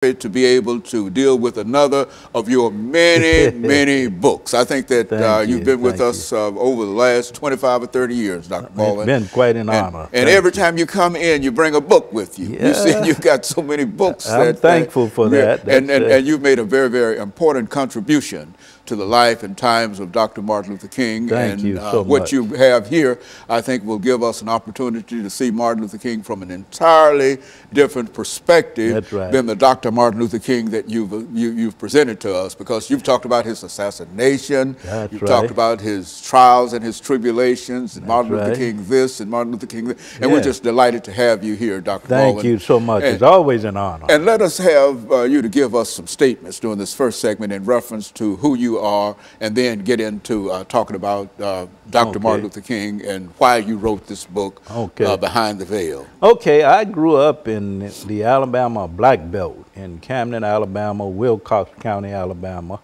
to be able to deal with another of your many, many books. I think that you've been with us over the last 25 or 30 years, Dr. Baldwin. It's been quite an honor. And every time you come in, you bring a book with you. Yeah. You see, you've got so many books. I'm thankful for that. And you've made a very, very important contribution to the life and times of Dr. Martin Luther King. Thank you so what much. you have here, I think, will give us an opportunity to see Martin Luther King from an entirely different perspective than the Dr. Martin Luther King that you've presented to us, because you've talked about his assassination, you've talked about his trials and his tribulations, and Martin Luther King this and Martin Luther King that, and we're just delighted to have you here, Dr. Baldwin. Thank you so much. It's always an honor. And let us have you to give us some statements during this first segment in reference to who you are, and then get into talking about Dr. Martin Luther King and why you wrote this book, Behind the Veil. Okay, I grew up in the Alabama Black Belt in Camden, Alabama, Wilcox County, Alabama,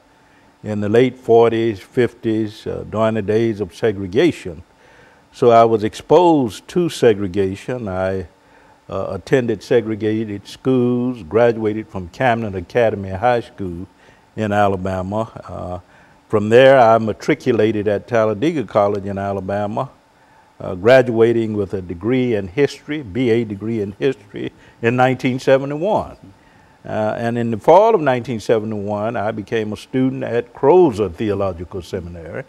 in the late 40s, 50s, during the days of segregation. So I was exposed to segregation. I attended segregated schools, graduated from Camden Academy High School in Alabama. From there, I matriculated at Talladega College in Alabama, graduating with a degree in history, BA degree in history, in 1971. And in the fall of 1971, I became a student at Crozer Theological Seminary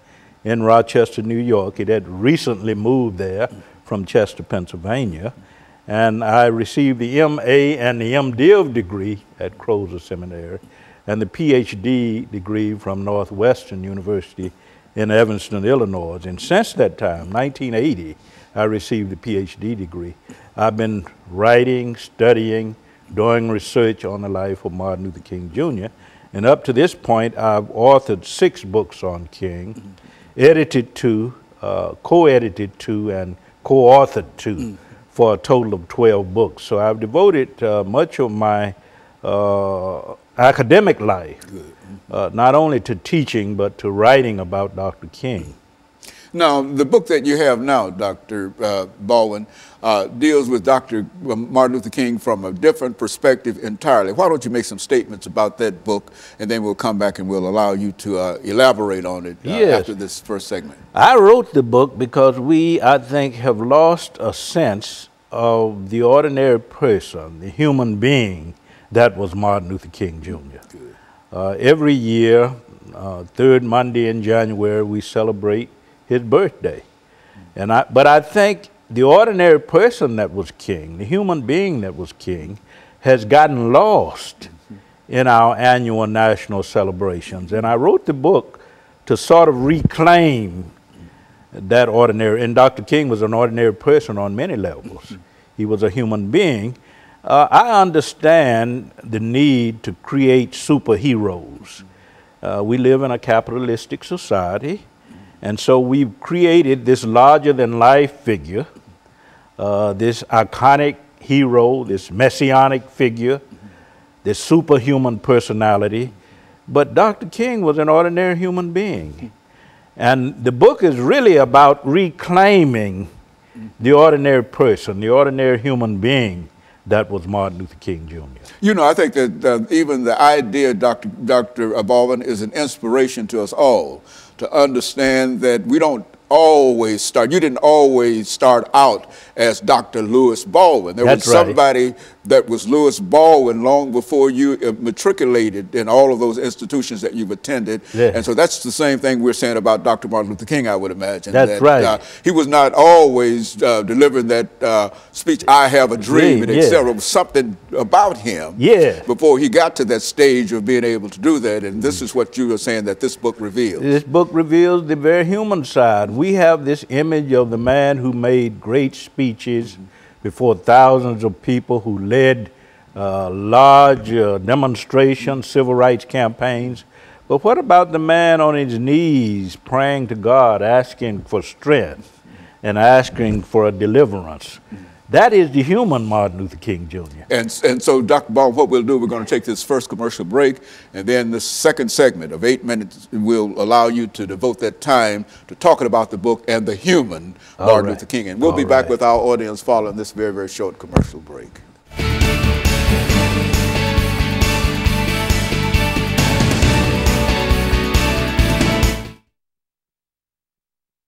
in Rochester, New York. It had recently moved there from Chester, Pennsylvania. And I received the MA and the MDiv degree at Crozer Seminary, and the PhD degree from Northwestern University in Evanston, Illinois. And since that time, 1980, I received the PhD degree. I've been writing, studying, doing research on the life of Martin Luther King Jr. And up to this point, I've authored 6 books on King, edited 2, co-edited 2, and co-authored 2, for a total of 12 books. So I've devoted much of my academic life, not only to teaching, but to writing about Dr. King. Now, the book that you have now, Dr. Baldwin, deals with Dr. Martin Luther King from a different perspective entirely. Why don't you make some statements about that book, and then we'll come back and we'll allow you to elaborate on it after this first segment. I wrote the book because we, I think, have lost a sense of the ordinary person, the human being that was Martin Luther King Jr. Every year, third Monday in January, we celebrate his birthday. But I think the ordinary person that was King, the human being that was King, has gotten lost in our annual national celebrations. And I wrote the book to sort of reclaim that ordinary, and Dr. King was an ordinary person on many levels. He was a human being. I understand the need to create superheroes. We live in a capitalistic society, and so we've created this larger-than-life figure, this iconic hero, this messianic figure, this superhuman personality. But Dr. King was an ordinary human being. And the book is really about reclaiming the ordinary person, the ordinary human being that was Martin Luther King Jr. You know, I think that even the idea, Dr. Baldwin, is an inspiration to us all to understand that we don't always start, you didn't always start out as Dr. Lewis Baldwin. There was somebody that was Lewis Baldwin long before you matriculated in all of those institutions that you've attended. And so that's the same thing we're saying about Dr. Martin Luther King, I would imagine. He was not always delivering that speech, I have a dream, and etc. It was something about him before he got to that stage of being able to do that. And this is what you were saying that this book reveals. This book reveals the very human side. We have this image of the man who made great speeches before thousands of people, who led large demonstrations, civil rights campaigns. But what about the man on his knees praying to God, asking for strength and asking for a deliverance? That is the human Martin Luther King Jr. And so, Dr. Baldwin, what we'll do, we're going to take this first commercial break, and then the second segment of 8 minutes will allow you to devote that time to talking about the book and the human Martin Luther King. And we'll be back with our audience following this very, very short commercial break.